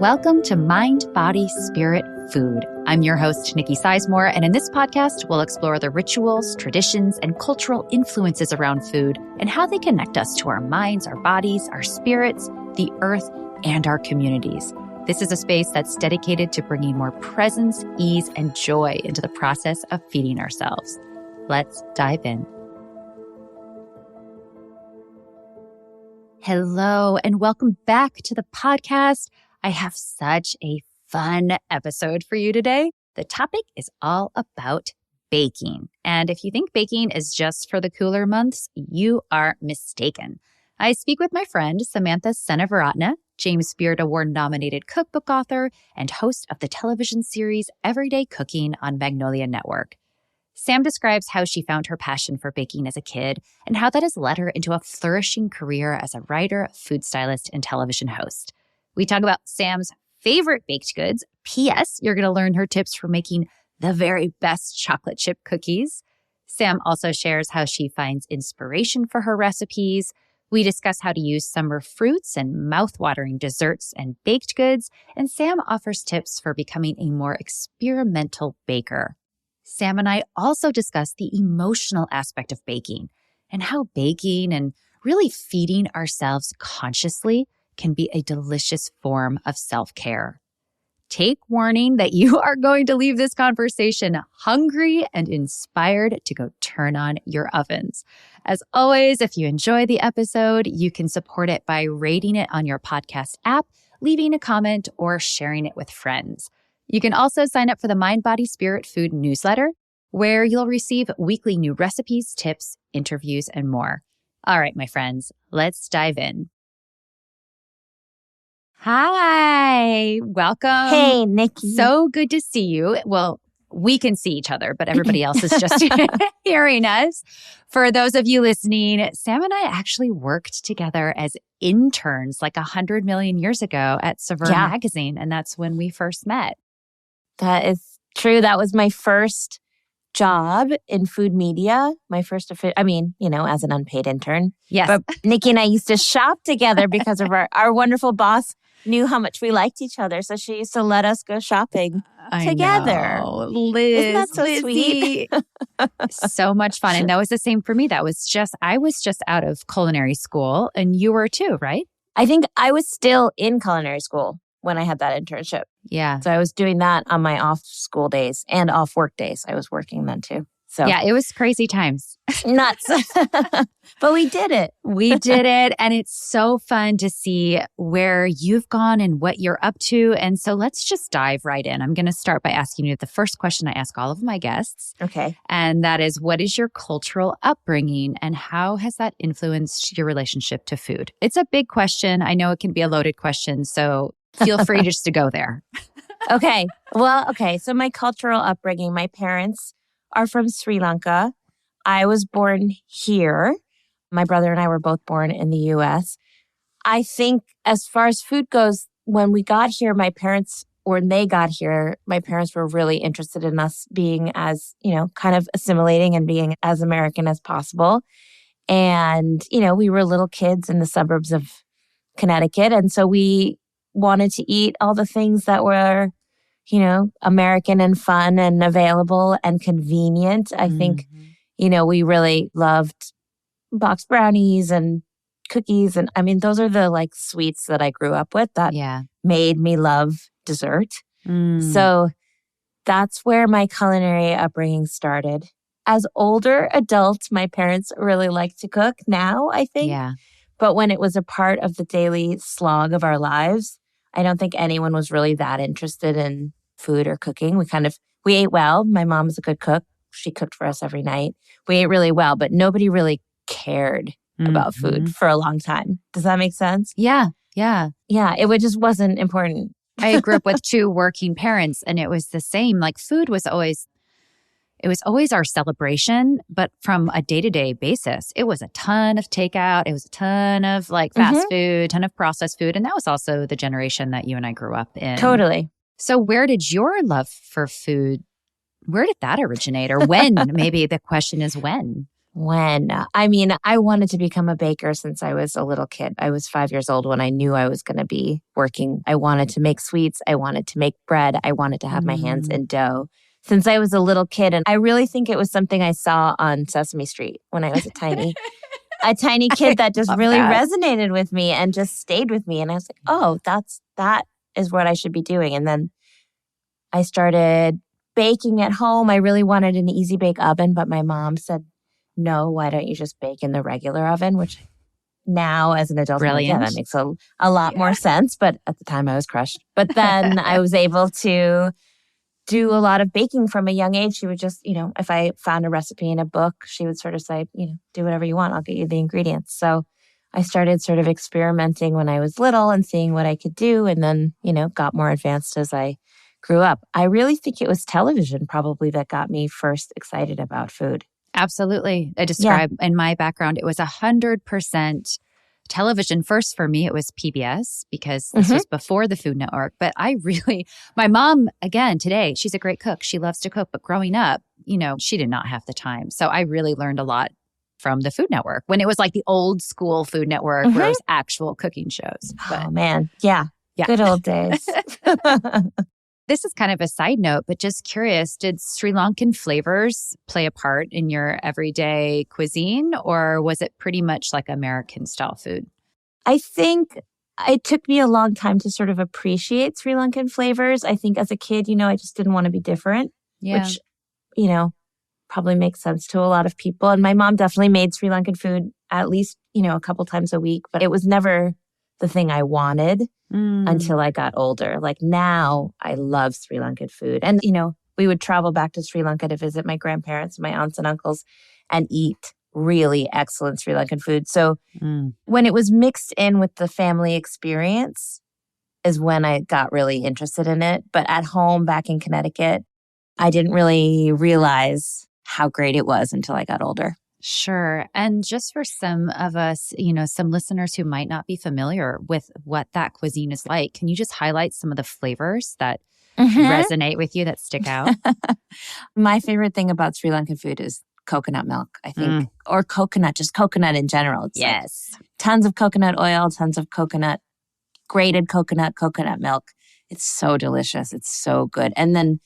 Welcome to Mind, Body, Spirit, Food. I'm your host, Nikki Sizemore, and in this podcast, we'll explore the rituals, traditions, and cultural influences around food and how they connect us to our minds, our bodies, our spirits, the earth, and our communities. This is a space that's dedicated to bringing more presence, ease, and joy into the process of feeding ourselves. Let's dive in. Hello, and welcome back to the podcast. I have such a fun episode for you today. The topic is all about baking. And if you think baking is just for the cooler months, you are mistaken. I speak with my friend, Samantha Seneviratne, James Beard Award-nominated cookbook author and host of the television series Everyday Cooking on Magnolia Network. Sam describes how she found her passion for baking as a kid and how that has led her into a flourishing career as a writer, food stylist, and television host. We talk about Sam's favorite baked goods. P.S. You're going to learn her tips for making the very best chocolate chip cookies. Sam also shares how she finds inspiration for her recipes. We discuss how to use summer fruits and mouthwatering desserts and baked goods. And Sam offers tips for becoming a more experimental baker. Sam and I also discuss the emotional aspect of baking and how baking and really feeding ourselves consciously can be a delicious form of self-care. Take warning that you are going to leave this conversation hungry and inspired to go turn on your ovens. As always, if you enjoy the episode, you can support it by rating it on your podcast app, leaving a comment, or sharing it with friends. You can also sign up for the Mind, Body, Spirit, Food newsletter, where you'll receive weekly new recipes, tips, interviews, and more. All right, my friends, let's dive in. Hi, welcome. Hey, Nikki. So good to see you. Well, we can see each other, but everybody else is just hearing us. For those of you listening, Sam and I actually worked together as interns like 100 million years ago at Saveur magazine, and that's when we first met. That is true. That was my first job in food media. My first, as an unpaid intern. Yes. But Nikki and I used to shop together because of our wonderful boss knew how much we liked each other. So she used to let us go shopping together. Liz, isn't that so Lizzie. Sweet? So much fun. And that was the same for me. I was just out of culinary school, and you were too, right? I think I was still in culinary school when I had that internship. Yeah. So I was doing that on my off school days and off work days. I was working then too. So yeah, it was crazy times. Nuts. But we did it. We did it. And it's so fun to see where you've gone and what you're up to. And so let's just dive right in. I'm going to start by asking you the first question I ask all of my guests. Okay. And that is, what is your cultural upbringing and how has that influenced your relationship to food? It's a big question. I know it can be a loaded question, so feel free just to go there. Okay. Well, so my cultural upbringing, my parents are from Sri Lanka. I was born here. My brother and I were both born in the U.S. I think as far as food goes, when we got here, my parents were really interested in us being as, kind of assimilating and being as American as possible. And, we were little kids in the suburbs of Connecticut. And so we wanted to eat all the things that were, American and fun and available and convenient. I think, we really loved box brownies and cookies. And those are the sweets that I grew up with that made me love dessert. So that's where my culinary upbringing started. As older adults, my parents really like to cook now, I think. Yeah. But when it was a part of the daily slog of our lives, I don't think anyone was really that interested in food or cooking. We ate well. My mom was a good cook. She cooked for us every night. We ate really well, but nobody really cared about food for a long time. Does that make sense? Yeah. Yeah. Yeah. It just wasn't important. I grew up with two working parents, and it was the same. Food was always our celebration, but from a day-to-day basis, it was a ton of takeout. It was a ton of fast food, ton of processed food. And that was also the generation that you and I grew up in. Totally. So where did your love for food, where did that originate? Or when? Maybe the question is when. When? I mean, I wanted to become a baker since I was a little kid. I was 5 years old when I knew I was going to be working. I wanted to make sweets. I wanted to make bread. I wanted to have my hands in dough since I was a little kid. And I really think it was something I saw on Sesame Street when I was a tiny kid that just really resonated with me and just stayed with me. And I was like, oh, that is what I should be doing. And then I started baking at home. I really wanted an easy bake oven, but my mom said, no, why don't you just bake in the regular oven? Which now as an adult, Brilliant. That makes a lot more sense. But at the time I was crushed. But then I was able to do a lot of baking from a young age. She would just, if I found a recipe in a book, she would sort of say, do whatever you want. I'll get you the ingredients. So I started sort of experimenting when I was little and seeing what I could do. And then, got more advanced as I grew up. I really think it was television probably that got me first excited about food. Absolutely. I describe in my background, it was 100% television. First for me, it was PBS because this was before the Food Network. But my mom, again, today, she's a great cook. She loves to cook. But growing up, she did not have the time. So I really learned a lot from the Food Network when it was like the old school Food Network where it was actual cooking shows. Oh, man. Yeah. Good old days. This is kind of a side note, but just curious, did Sri Lankan flavors play a part in your everyday cuisine, or was it pretty much like American style food? I think it took me a long time to sort of appreciate Sri Lankan flavors. I think as a kid, I just didn't want to be different, which, probably makes sense to a lot of people. And my mom definitely made Sri Lankan food at least, a couple times a week, but it was never the thing I wanted until I got older. Like now I love Sri Lankan food. And, we would travel back to Sri Lanka to visit my grandparents, my aunts and uncles, and eat really excellent Sri Lankan food. So when it was mixed in with the family experience is when I got really interested in it. But at home back in Connecticut, I didn't really realize how great it was until I got older. Sure. And just for some of us, some listeners who might not be familiar with what that cuisine is like, can you just highlight some of the flavors that resonate with you, that stick out? My favorite thing about Sri Lankan food is coconut milk, I think, or just coconut in general. It's like tons of coconut oil, tons of grated coconut milk. It's so delicious. It's so good. And then,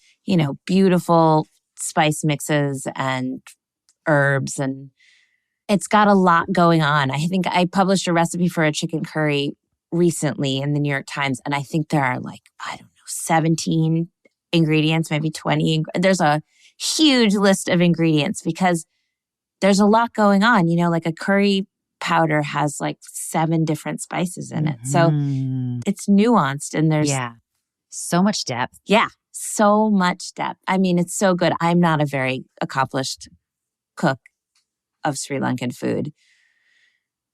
beautiful spice mixes and herbs, and it's got a lot going on. I think I published a recipe for a chicken curry recently in the New York Times, and I think there are 17 ingredients, maybe 20. There's a huge list of ingredients because there's a lot going on. Like a curry powder has 7 different spices in it. So it's nuanced and there's so much depth. Yeah, so much depth. I mean, it's so good. I'm not a very accomplished cook of Sri Lankan food,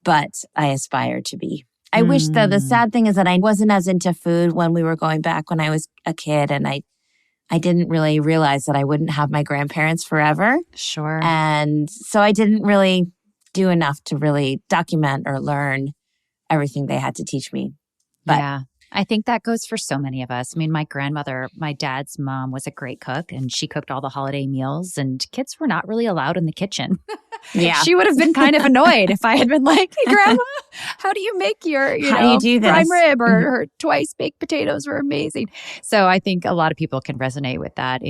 but I aspire to be. I wish, though, the sad thing is that I wasn't as into food when we were going back when I was a kid, and I didn't really realize that I wouldn't have my grandparents forever. Sure. And so I didn't really do enough to really document or learn everything they had to teach me. But yeah. I think that goes for so many of us. I mean, my grandmother, my dad's mom, was a great cook, and she cooked all the holiday meals, and kids were not really allowed in the kitchen. Yeah. She would have been kind of annoyed if I had been like, hey, Grandma, how do you make your do you do this? prime rib, or her twice baked potatoes were amazing. So I think a lot of people can resonate with that,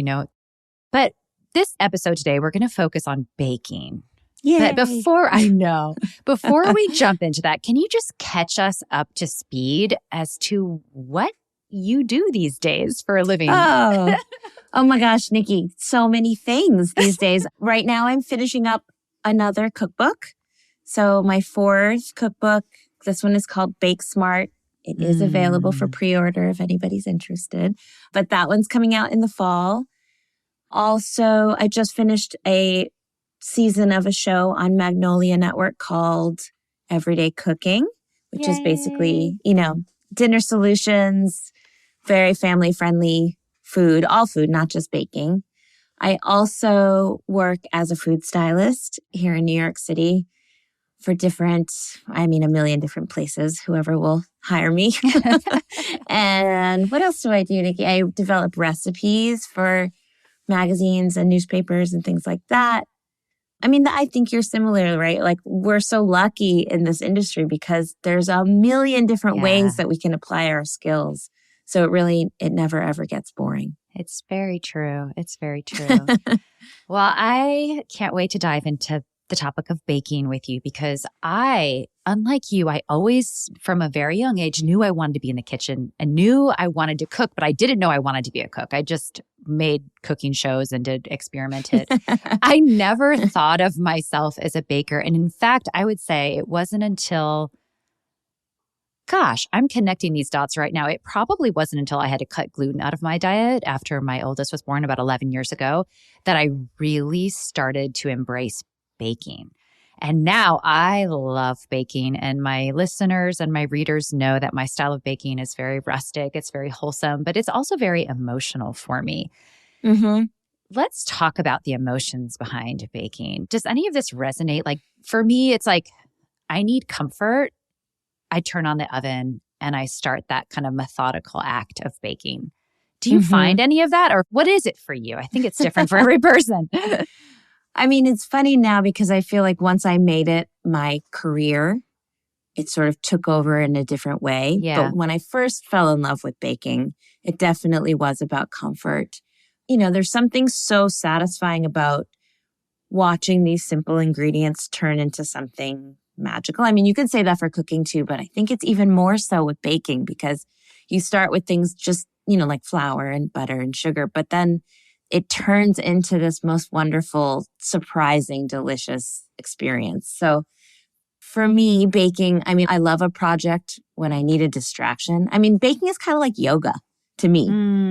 But this episode today, we're going to focus on baking. Yay. But before we jump into that, can you just catch us up to speed as to what you do these days for a living? Oh my gosh, Nikki, so many things these days. Right now, I'm finishing up another cookbook. So my 4th cookbook, this one is called Bake Smart. It is available for pre-order if anybody's interested. But that one's coming out in the fall. Also, I just finished a season of a show on Magnolia Network called Everyday Cooking, which is basically, dinner solutions, very family-friendly food, all food, not just baking. I also work as a food stylist here in New York City for a million different places, whoever will hire me. And what else do I do, Nikki? I develop recipes for magazines and newspapers and things like that. I mean, I think you're similar, right? Like we're so lucky in this industry because there's a million different ways that we can apply our skills. So it never, ever gets boring. It's very true. It's very true. Well, I can't wait to dive into the topic of baking with you because unlike you, I always, from a very young age, knew I wanted to be in the kitchen and knew I wanted to cook, but I didn't know I wanted to be a cook. I just made cooking shows and experimented. I never thought of myself as a baker. And in fact, I would say it wasn't until, I'm connecting these dots right now. It probably wasn't until I had to cut gluten out of my diet after my oldest was born about 11 years ago that I really started to embrace baking. And now I love baking, and my listeners and my readers know that my style of baking is very rustic. It's very wholesome, but it's also very emotional for me. Mm-hmm. Let's talk about the emotions behind baking. Does any of this resonate? Like for me, it's like I need comfort. I turn on the oven and I start that kind of methodical act of baking. Do you find any of that, or what is it for you? I think it's different for every person. I mean, it's funny now because I feel like once I made it my career, it sort of took over in a different way. Yeah. But when I first fell in love with baking, it definitely was about comfort. You know, there's something so satisfying about watching these simple ingredients turn into something magical. I mean, you could say that for cooking too, but I think it's even more so with baking because you start with things just, like flour and butter and sugar, but then it turns into this most wonderful, surprising, delicious experience. So for me, baking, I mean, I love a project when I need a distraction. I mean, baking is kind of like yoga to me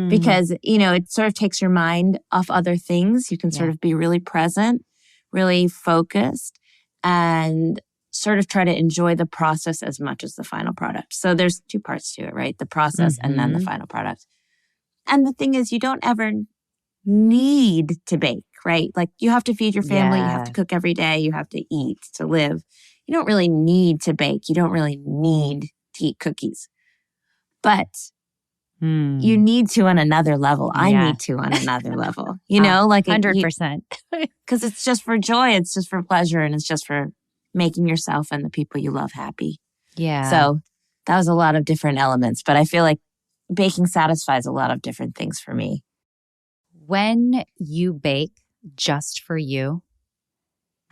because, it sort of takes your mind off other things. You can sort of be really present, really focused, and sort of try to enjoy the process as much as the final product. So there's two parts to it, right? The process and then the final product. And the thing is, you don't ever need to bake, right? Like you have to feed your family, you have to cook every day, you have to eat to live. You don't really need to bake. You don't really need to eat cookies. But you need to on another level. I need to on another level. Like 100%. Because it's just for joy, it's just for pleasure, and it's just for making yourself and the people you love happy. Yeah. So that was a lot of different elements, but I feel like baking satisfies a lot of different things for me. When you bake just for you,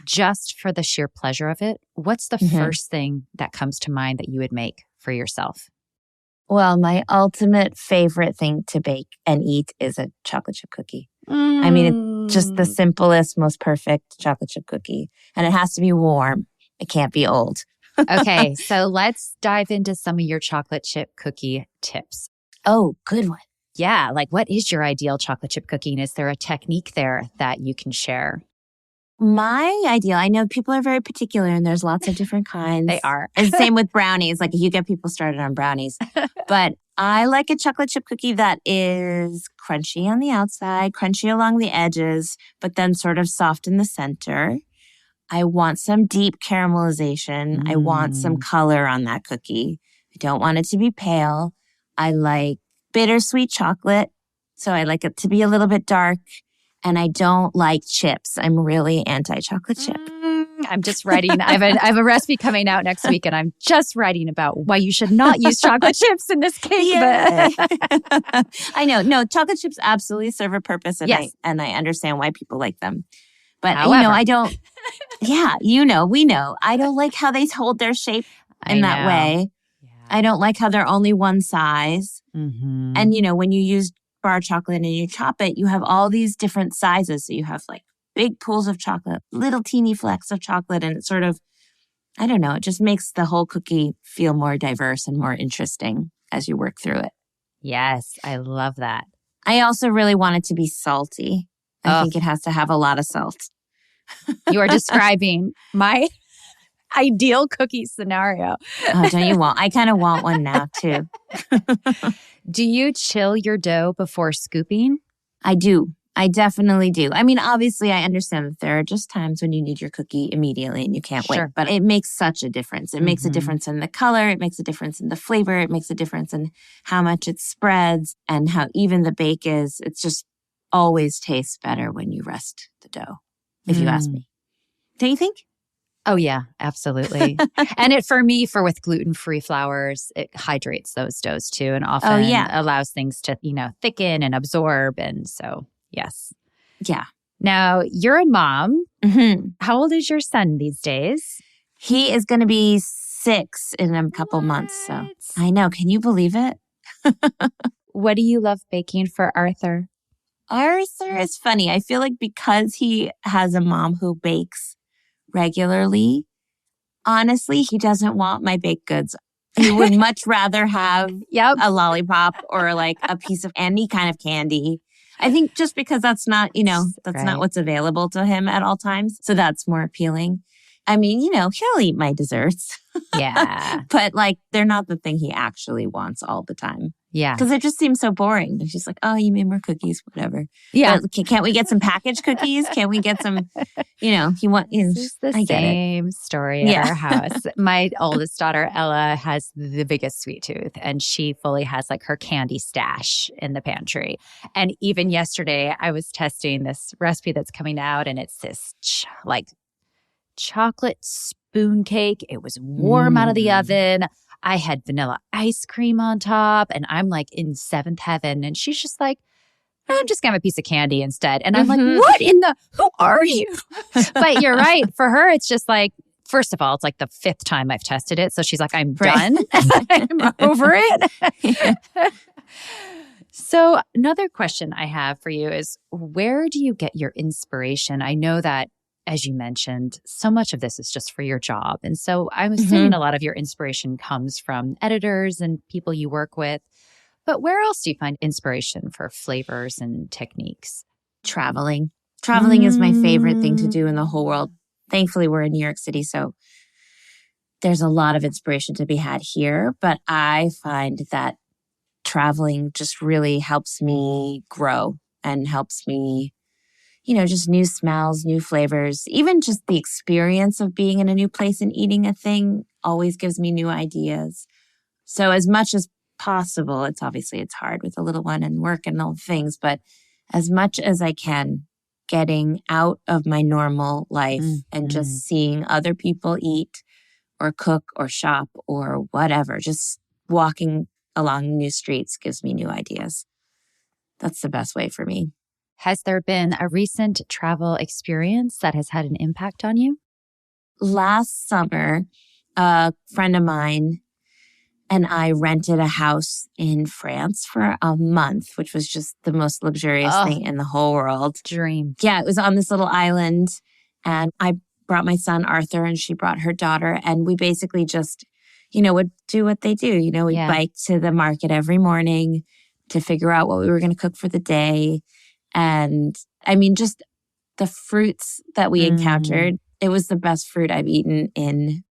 just for the sheer pleasure of it, what's the first thing that comes to mind that you would make for yourself? Well, my ultimate favorite thing to bake and eat is a chocolate chip cookie. I mean, it's just the simplest, most perfect chocolate chip cookie. And it has to be warm. It can't be old. Okay, so let's dive into some of your chocolate chip cookie tips. Oh, good one. Yeah, like what is your ideal chocolate chip cookie? And is there a technique there that you can share? My ideal, I know people are very particular and there's lots of different kinds. They are. And same with brownies. Like you get people started on brownies. But I like a chocolate chip cookie that is crunchy on the outside, crunchy along the edges, but then sort of soft in the center. I want some deep caramelization. I want some color on that cookie. I don't want it to be pale. I like bittersweet chocolate. So I like it to be a little bit dark. And I don't like chips. I'm really anti-chocolate chip. I'm just writing. I have a recipe coming out next week, and I'm just writing about why you should not use chocolate chips in this cake. Yeah. I know. No, chocolate chips absolutely serve a purpose, and yes. I understand why people like them. But, However, I don't. Yeah, we know. I don't like how they hold their shape in that way. Yeah. I don't like how they're only one size. And, when you use bar chocolate and you chop it, you have all these different sizes. So you have like big pools of chocolate, little teeny flecks of chocolate, and it sort of, I don't know, it just makes the whole cookie feel more diverse and more interesting as you work through it. Yes, I love that. I also really want it to be salty. I think it has to have a lot of salt. You are describing my ideal cookie scenario. Oh, don't you want? I kind of want one now too. Do you chill your dough before scooping? I do. I definitely do. I mean, obviously, I understand that there are just times when you need your cookie immediately and you can't wait. But it makes such a difference. It makes a difference in the color. It makes a difference in the flavor. It makes a difference in how much it spreads and how even the bake is. It's just always tastes better when you rest the dough, if you ask me. Don't you think? Oh, yeah, absolutely. And with gluten-free flours, it hydrates those doughs too and often allows things to, thicken and absorb. And so, yes. Yeah. Now, you're a mom. Mm-hmm. How old is your son these days? He is going to be 6 in a couple months. So I know. Can you believe it? What do you love baking for Arthur? Arthur is funny. I feel like because he has a mom who bakes regularly, honestly, he doesn't want my baked goods. He would much rather have a lollipop or like a piece of any kind of candy. I think just because that's not, not what's available to him at all times. So that's more appealing. I mean, he'll eat my desserts. Yeah. But like, they're not the thing he actually wants all the time. Yeah. Because it just seems so boring. And she's like, oh, you made more cookies, whatever. Yeah. Can't we get some packaged cookies? Can't we get some, he wants, It's the same story at our house. My oldest daughter, Ella, has the biggest sweet tooth, and she fully has like her candy stash in the pantry. And even yesterday, I was testing this recipe that's coming out, and it's this chocolate spoon cake. It was warm out of the oven. I had vanilla ice cream on top, and I'm like in seventh heaven. And she's just like, I'm just going to have a piece of candy instead. And I'm like, who are you? But you're right. For her, it's just like, first of all, it's like the 5th time I've tested it. So she's like, I'm done. I'm over it. So another question I have for you is, where do you get your inspiration? I know that, as you mentioned, so much of this is just for your job. And so I'm assuming a lot of your inspiration comes from editors and people you work with. But where else do you find inspiration for flavors and techniques? Traveling. Traveling is my favorite thing to do in the whole world. Thankfully, we're in New York City, so there's a lot of inspiration to be had here. But I find that traveling just really helps me grow and helps me, just new smells, new flavors. Even just the experience of being in a new place and eating a thing always gives me new ideas. So as much as possible, it's hard with a little one and work and all things, but as much as I can, getting out of my normal life and just seeing other people eat or cook or shop or whatever, just walking along new streets gives me new ideas. That's the best way for me. Has there been a recent travel experience that has had an impact on you? Last summer, a friend of mine and I rented a house in France for a month, which was just the most luxurious thing in the whole world. Dream. Yeah, it was on this little island. And I brought my son, Arthur, and she brought her daughter. And we basically just, would do what they do. We'd bike to the market every morning to figure out what we were going to cook for the day. And I mean, just the fruits that we encountered, it was the best fruit I've eaten in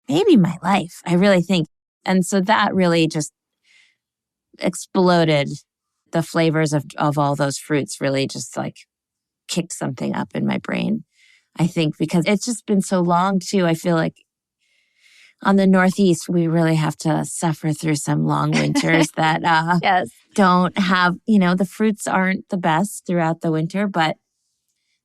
maybe my life, I really think. And so that really just exploded. The flavors of all those fruits really just like kicked something up in my brain, I think, because it's just been so long too. I feel like on the Northeast, we really have to suffer through some long winters that don't have, the fruits aren't the best throughout the winter, but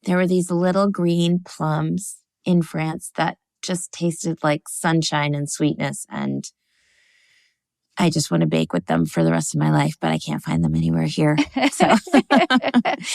there were these little green plums in France that just tasted like sunshine and sweetness. And I just want to bake with them for the rest of my life, but I can't find them anywhere here. So,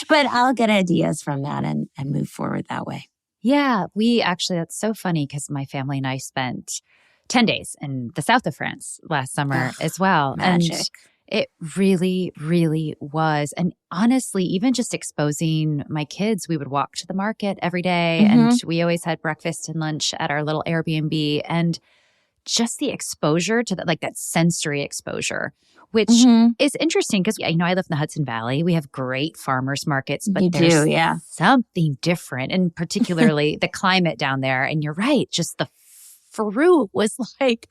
but I'll get ideas from that and move forward that way. Yeah, that's so funny because my family and I spent 10 days in the south of France last summer as well. Magic. And it really, really was. And honestly, even just exposing my kids, we would walk to the market every day and we always had breakfast and lunch at our little Airbnb. And just the exposure to that sensory exposure, which is interesting because, I live in the Hudson Valley. We have great farmers markets, but there's something different, and particularly the climate down there. And you're right, just the fruit was like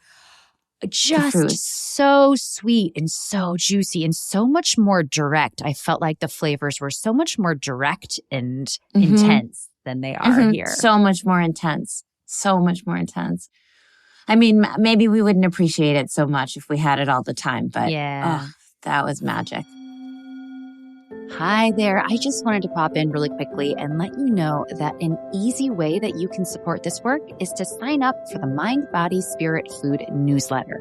just so sweet and so juicy and so much more direct. I felt like the flavors were so much more direct and intense than they are here. So much more intense. So much more intense. I mean, maybe we wouldn't appreciate it so much if we had it all the time, but that was magic. Hi there. I just wanted to pop in really quickly and let you know that an easy way that you can support this work is to sign up for the Mind, Body, Spirit Food newsletter.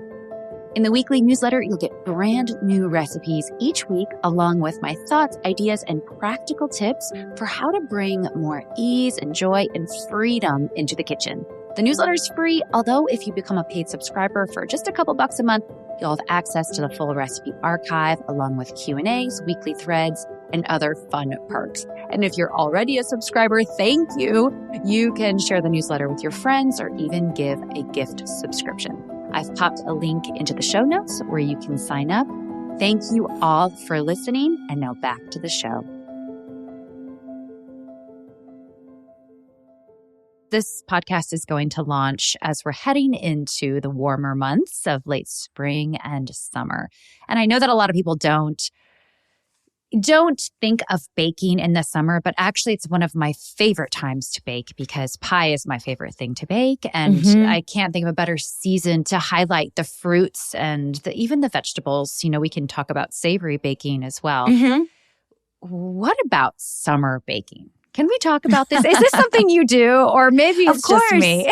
In the weekly newsletter, you'll get brand new recipes each week, along with my thoughts, ideas, and practical tips for how to bring more ease and joy and freedom into the kitchen. The newsletter is free, although if you become a paid subscriber for just a couple bucks a month, you'll have access to the full recipe archive, along with Q&As, weekly threads, and other fun perks. And if you're already a subscriber, thank you. You can share the newsletter with your friends or even give a gift subscription. I've popped a link into the show notes where you can sign up. Thank you all for listening. And now back to the show. This podcast is going to launch as we're heading into the warmer months of late spring and summer. And I know that a lot of people don't think of baking in the summer, but actually it's one of my favorite times to bake because pie is my favorite thing to bake. And I can't think of a better season to highlight the fruits and even the vegetables. You know, we can talk about savory baking as well. What about summer baking? Can we talk about this? Is this something you do, or maybe it's just me?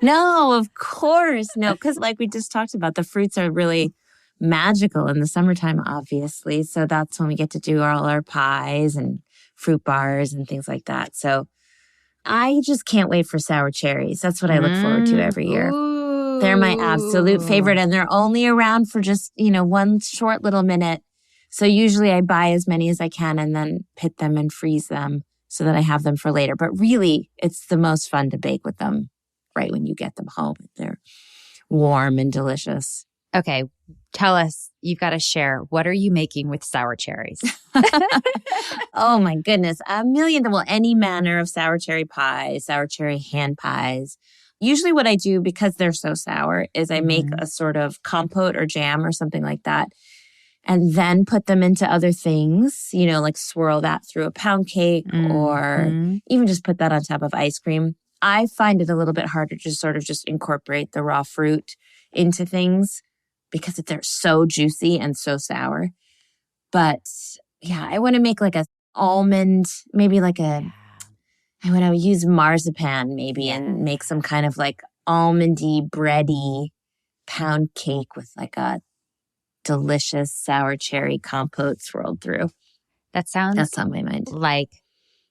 No, of course. No, because like we just talked about, the fruits are really magical in the summertime, obviously. So that's when we get to do all our pies and fruit bars and things like that. So I just can't wait for sour cherries. That's what I look forward to every year. Ooh. They're my absolute favorite, and they're only around for just, one short little minute. So usually I buy as many as I can and then pit them and freeze them so that I have them for later. But really, it's the most fun to bake with them right when you get them home. They're warm and delicious. Okay, tell us, you've got to share. What are you making with sour cherries? Oh my goodness. A million, any manner of sour cherry pies, sour cherry hand pies. Usually what I do, because they're so sour, is I make a sort of compote or jam or something like that, and then put them into other things, like swirl that through a pound cake or even just put that on top of ice cream. I find it a little bit harder to sort of just incorporate the raw fruit into things because they're so juicy and so sour. But yeah, I want to make like a almond, maybe like I want to use marzipan maybe and make some kind of like almondy, bready pound cake with like a delicious sour cherry compote swirled through. That's on my mind. Like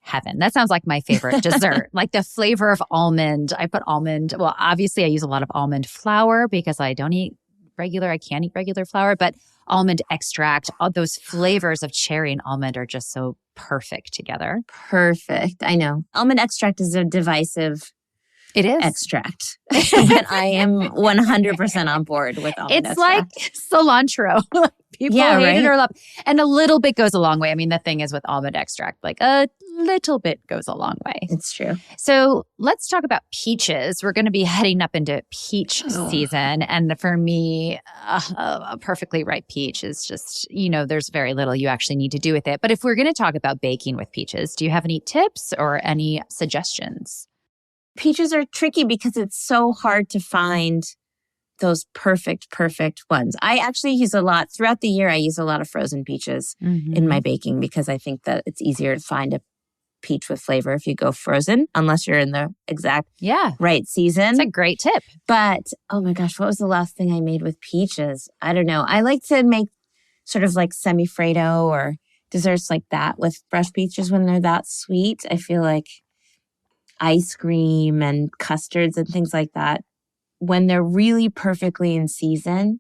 heaven. That sounds like my favorite dessert. Like the flavor of almond. I put almond. Well, obviously I use a lot of almond flour because I can't eat regular flour, but almond extract, all those flavors of cherry and almond are just so perfect together. Perfect. I know. Almond extract is a divisive extract. But I am 100% on board with almond extract. It's like cilantro. People hate it or love it. And a little bit goes a long way. I mean, the thing is with almond extract, like a little bit goes a long way. It's true. So let's talk about peaches. We're going to be heading up into peach season. And for me, a perfectly ripe peach is just, there's very little you actually need to do with it. But if we're going to talk about baking with peaches, do you have any tips or any suggestions? Peaches are tricky because it's so hard to find those perfect ones. I actually use a lot throughout the year. I use a lot of frozen peaches in my baking because I think that it's easier to find a peach with flavor if you go frozen, unless you're in the exact right season. It's a great tip. But oh my gosh, what was the last thing I made with peaches? I don't know. I like to make sort of like semi-Freddo or desserts like that with fresh peaches when they're that sweet. I feel like ice cream and custards and things like that, when they're really perfectly in season,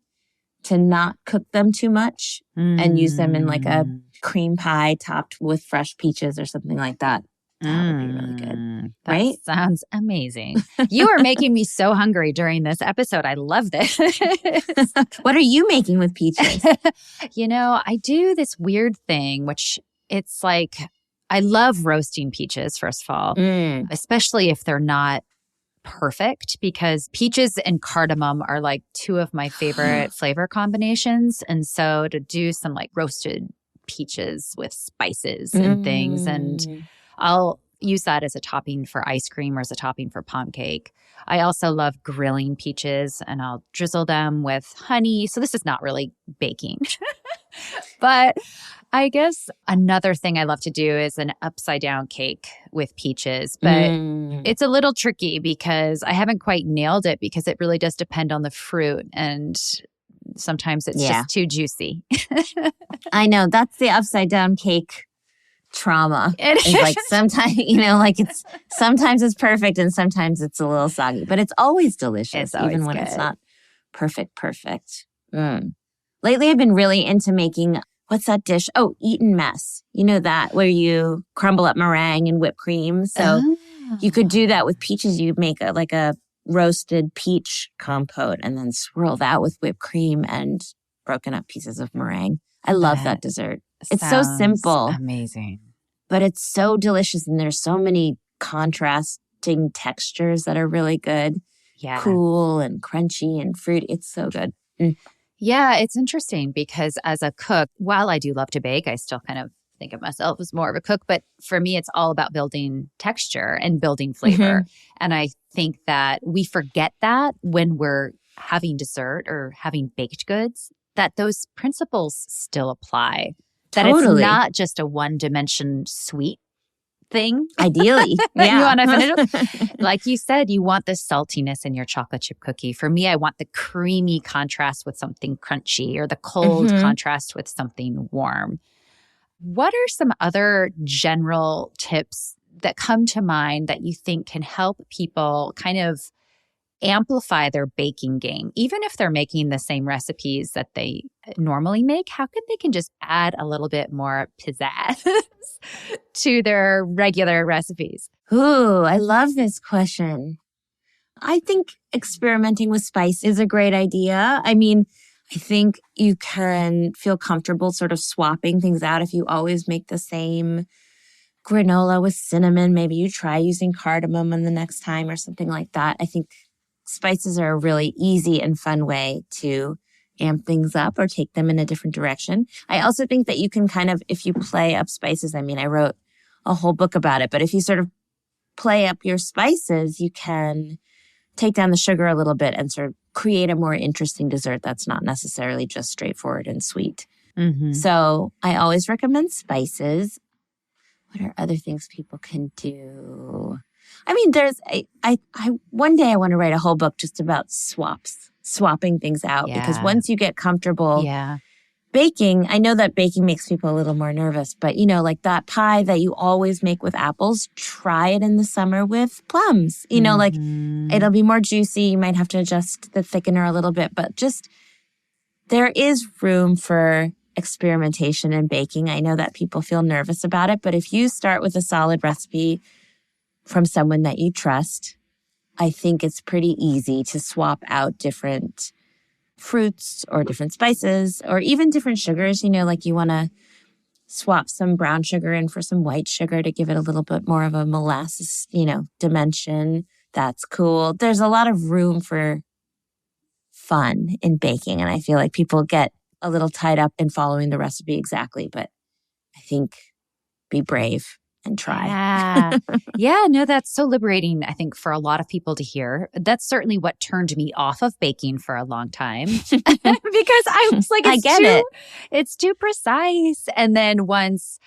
to not cook them too much and use them in like a cream pie topped with fresh peaches or something like that. That would be really good. Right? That sounds amazing. You are making me so hungry during this episode. I love this. What are you making with peaches? I do this weird thing, which it's like, I love roasting peaches, first of all, especially if they're not perfect, because peaches and cardamom are like two of my favorite flavor combinations. And so to do some like roasted peaches with spices and things, and I'll use that as a topping for ice cream or as a topping for pound cake. I also love grilling peaches, and I'll drizzle them with honey. So this is not really baking, but I guess another thing I love to do is an upside down cake with peaches, but it's a little tricky because I haven't quite nailed it because it really does depend on the fruit and sometimes it's just too juicy. I know. That's the upside down cake trauma. It's like sometimes, sometimes it's perfect and sometimes it's a little soggy, but it's always delicious, even when it's not perfect. Lately, I've been really into making, what's that dish? Oh, Eton mess. You know that, where you crumble up meringue and whipped cream. So you could do that with peaches. You make a roasted peach compote and then swirl that with whipped cream and broken up pieces of meringue. I love that dessert. It's so simple. Amazing. But it's so delicious and there's so many contrasting textures that are really good. Yeah. Cool and crunchy and fruity. It's so good. Yeah, it's interesting because as a cook, while I do love to bake, I still kind of think of myself as more of a cook. But for me, it's all about building texture and building flavor. And I think that we forget that when we're having dessert or having baked goods, that those principles still apply. That it's not just a one-dimension sweet thing. Ideally. You want to finish like you said, you want the saltiness in your chocolate chip cookie. For me, I want the creamy contrast with something crunchy or the cold contrast with something warm. What are some other general tips that come to mind that you think can help people kind of amplify their baking game? Even if they're making the same recipes that they normally make, how could they can just add a little bit more pizzazz to their regular recipes? Ooh, I love this question. I think experimenting with spice is a great idea. I mean, I think you can feel comfortable sort of swapping things out. If you always make the same granola with cinnamon, maybe you try using cardamom in the next time or something like that. I think spices are a really easy and fun way to amp things up or take them in a different direction. I also think that you can kind of, if you play up spices, I mean, I wrote a whole book about it, but if you sort of play up your spices, you can take down the sugar a little bit and sort of create a more interesting dessert that's not necessarily just straightforward and sweet. So I always recommend spices. What are other things people can do? I mean, there's one day I want to write a whole book just about swapping things out because once you get comfortable baking, I know that baking makes people a little more nervous, but like that pie that you always make with apples, try it in the summer with plums. Like it'll be more juicy. You might have to adjust the thickener a little bit, but just there is room for experimentation in baking. I know that people feel nervous about it, but if you start with a solid recipe from someone that you trust, I think it's pretty easy to swap out different fruits or different spices or even different sugars. Like you want to swap some brown sugar in for some white sugar to give it a little bit more of a molasses, dimension. That's cool. There's a lot of room for fun in baking. And I feel like people get a little tied up in following the recipe exactly. But I think be brave and try. No, that's so liberating, I think, for a lot of people to hear. That's certainly what turned me off of baking for a long time because I was like, it's too precise. And then once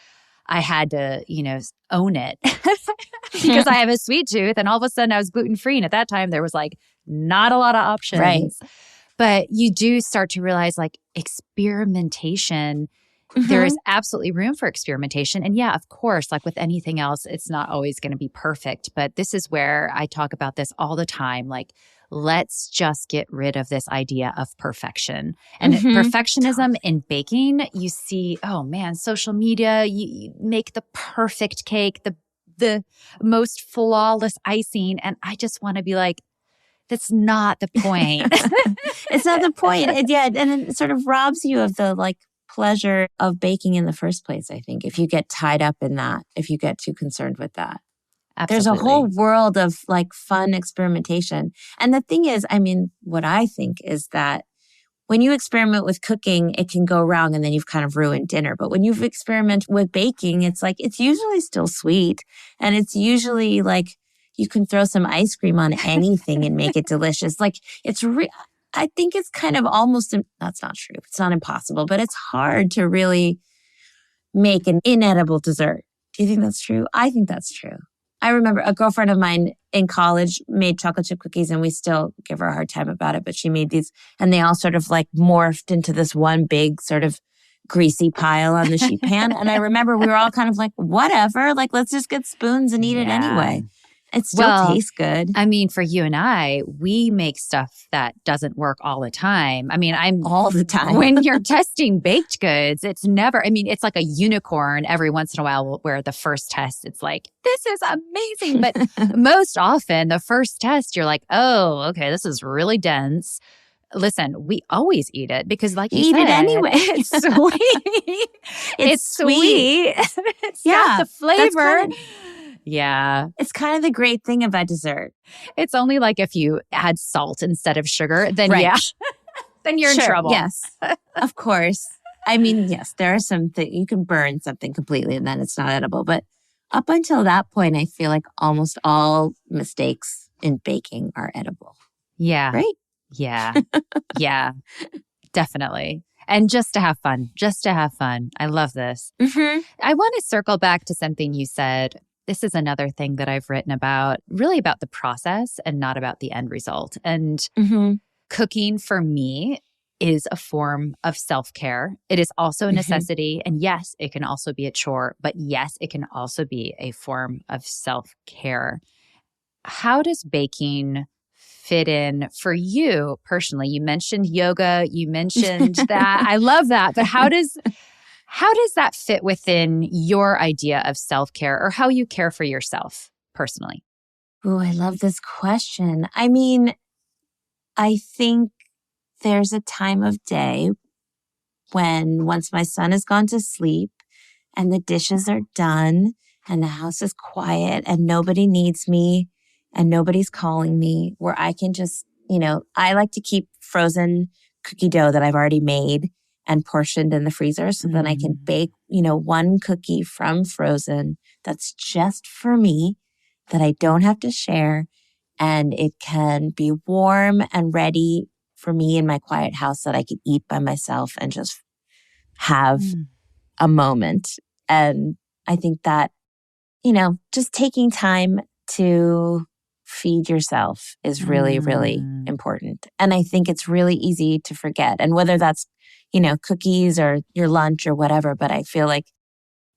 I had to, own it because I have a sweet tooth and all of a sudden I was gluten-free. And at that time there was like not a lot of options. Right. But you do start to realize like experimentation, there is absolutely room for experimentation. And yeah, of course, like with anything else, it's not always going to be perfect. But this is where I talk about this all the time. Like, let's just get rid of this idea of perfection. And perfectionism in baking, you see, oh man, social media, you make the perfect cake, the most flawless icing. And I just want to be like, that's not the point. It's not the point. And it sort of robs you of the pleasure of baking in the first place, I think, if you get tied up in that, if you get too concerned with that. Absolutely. There's a whole world of fun experimentation. And the thing is, I mean, what I think is that when you experiment with cooking, it can go wrong and then you've kind of ruined dinner. But when you experiment with baking, it's usually still sweet. And it's usually you can throw some ice cream on anything and make it delicious. I think it's kind of almost, that's not true. It's not impossible, but it's hard to really make an inedible dessert. Do you think that's true? I think that's true. I remember a girlfriend of mine in college made chocolate chip cookies, and we still give her a hard time about it, but she made these and they all sort of like morphed into this one big sort of greasy pile on the sheet pan. And I remember we were all kind of like, whatever, like, let's just get spoons and eat it anyway. It still tastes good. I mean, for you and I, we make stuff that doesn't work all the time. I mean, all the time. When you're testing baked goods, it's never, I mean, it's like a unicorn every once in a while where the first test, it's like, this is amazing. But most often, the first test, you're like, oh, okay, this is really dense. Listen, we always eat it because like you said, it anyway. It's sweet. It's sweet. It's got the flavor. Yeah. It's kind of the great thing about dessert. It's only like if you add salt instead of sugar, then then you're in trouble. Yes, of course. I mean, yes, there are some things you can burn something completely and then it's not edible. But up until that point, I feel like almost all mistakes in baking are edible. Yeah. Right? Yeah. Yeah, definitely. And just to have fun. I love this. Mm-hmm. I want to circle back to something you said. This is another thing that I've written about, really about the process and not about the end result. And cooking for me is a form of self-care. It is also a necessity. And yes, it can also be a chore, but yes, it can also be a form of self-care. How does baking fit in for you personally? You mentioned yoga, you mentioned that. I love that. But how does that fit within your idea of self-care or how you care for yourself personally? Oh, I love this question. I mean, I think there's a time of day when once my son has gone to sleep and the dishes are done and the house is quiet and nobody needs me and nobody's calling me, where I can just, I like to keep frozen cookie dough that I've already made and portioned in the freezer so then I can bake, one cookie from frozen that's just for me, that I don't have to share, and it can be warm and ready for me in my quiet house that I can eat by myself and just have a moment. And I think that, just taking time to feed yourself is really, really important. And I think it's really easy to forget. And whether that's cookies or your lunch or whatever. But I feel like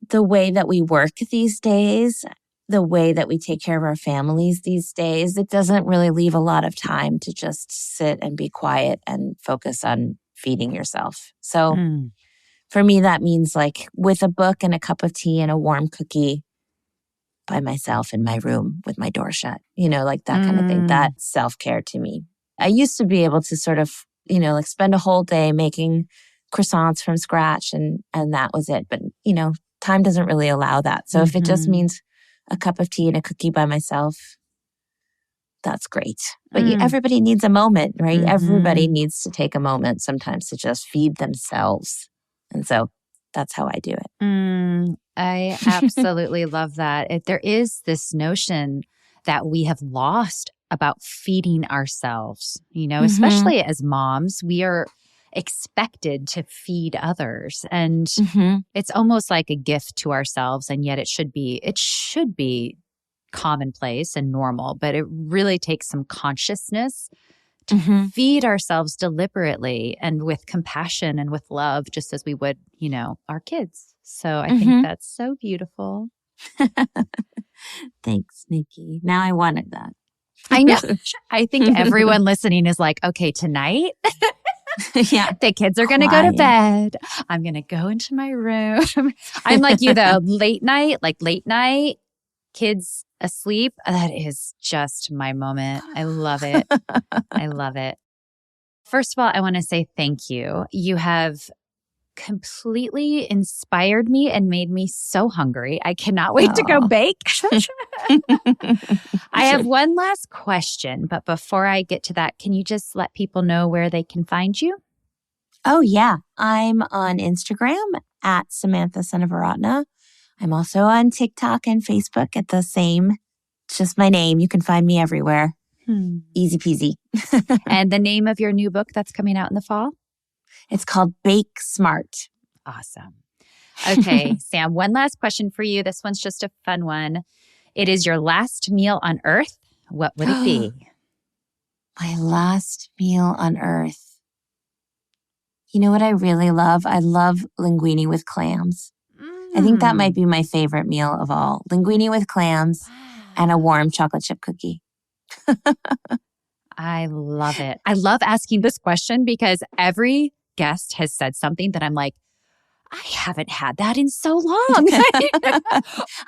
the way that we work these days, the way that we take care of our families these days, it doesn't really leave a lot of time to just sit and be quiet and focus on feeding yourself. So for me, that means like with a book and a cup of tea and a warm cookie by myself in my room with my door shut, like that kind of thing. That's self-care to me. I used to be able to sort of like spend a whole day making croissants from scratch and that was it. But, time doesn't really allow that. So if it just means a cup of tea and a cookie by myself, that's great. But everybody needs a moment, right? Everybody needs to take a moment sometimes to just feed themselves. And so that's how I do it. I absolutely love that. There is this notion that we have lost about feeding ourselves, especially as moms, we are expected to feed others. And it's almost like a gift to ourselves. And yet it should be commonplace and normal, but it really takes some consciousness to feed ourselves deliberately and with compassion and with love, just as we would, our kids. So I think that's so beautiful. Thanks, Nikki. Now I wanted that. I know. I think everyone listening is like, okay, tonight, the kids are going to go to bed. I'm going to go into my room. I'm like you though, late night, kids asleep. That is just my moment. I love it. I love it. First of all, I want to say thank you. You have completely inspired me and made me so hungry. I cannot wait to go bake. I have one last question, but before I get to that, can you just let people know where they can find you? Oh, yeah. I'm on Instagram at Samantha Seneviratne. I'm also on TikTok and Facebook at the same. It's just my name. You can find me everywhere. Easy peasy. And the name of your new book that's coming out in the fall? It's called Bake Smart. Awesome. Okay, Sam, one last question for you. This one's just a fun one. It is your last meal on earth. What would it be? My last meal on earth. You know what I really love? I love linguine with clams. I think that might be my favorite meal of all. Linguine with clams and a warm chocolate chip cookie. I love it. I love asking this question because every guest has said something that I'm like, I haven't had that in so long.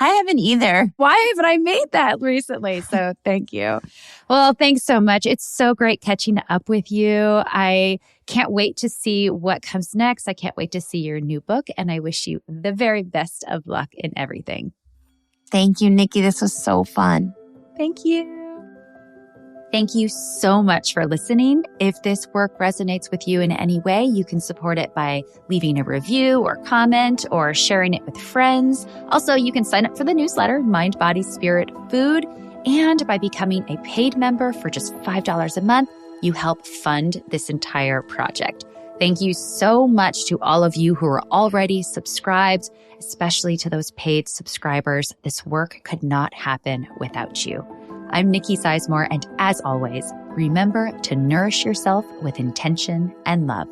I haven't either. Why haven't I made that recently? So thank you. Well, thanks so much. It's so great catching up with you. I can't wait to see what comes next. I can't wait to see your new book. And I wish you the very best of luck in everything. Thank you, Nikki. This was so fun. Thank you. Thank you so much for listening. If this work resonates with you in any way, you can support it by leaving a review or comment or sharing it with friends. Also, you can sign up for the newsletter, Mind, Body, Spirit, Food. And by becoming a paid member for just $5 a month, you help fund this entire project. Thank you so much to all of you who are already subscribed, especially to those paid subscribers. This work could not happen without you. I'm Nikki Sizemore, and as always, remember to nourish yourself with intention and love.